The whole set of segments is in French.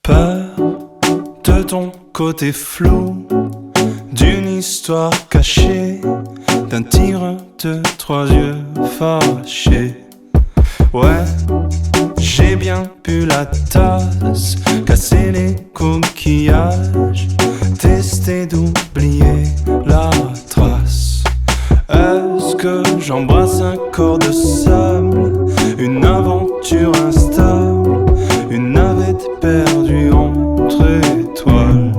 Peur de ton côté flou, d'une histoire cachée, d'un tigre de 3 yeux fâchés. Ouais, j'ai bien bu la tasse, cassé les coquillages, testé d'oublier la trace. Est-ce que j'embrasse un corps de sable, une aventure instable, une navette perdue entre étoiles?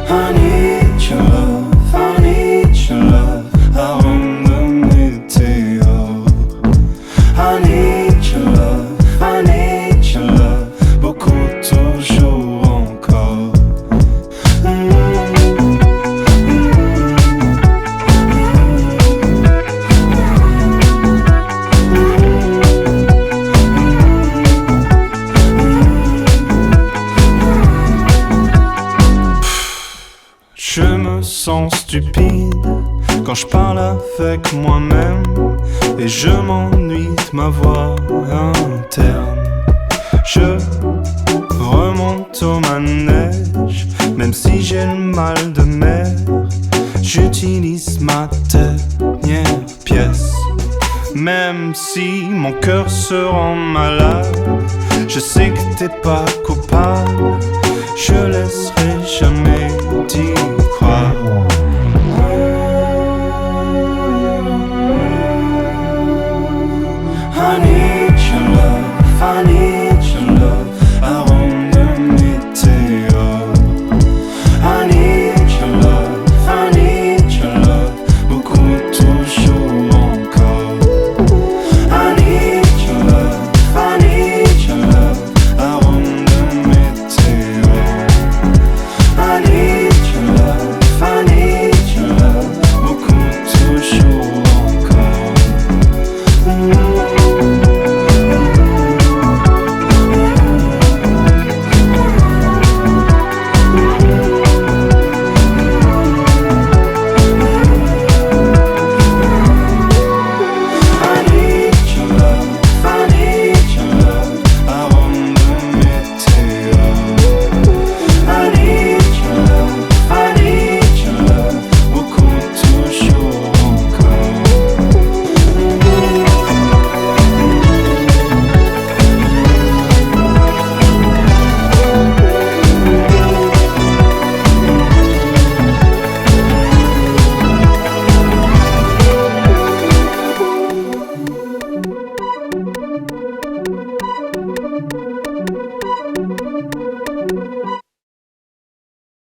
I need your love, I need your love, avant de météo. I need your love, I need your love, beaucoup toujours encore. Je me sens stupide quand je parle avec moi-même, et je m'ennuie de ma voix interne. Je remonte au manège, même si j'ai le mal de mer, j'utilise ma dernière pièce. Même si mon cœur se rend malade, je sais que t'es pas coupable, je laisserai jamais d'y croire.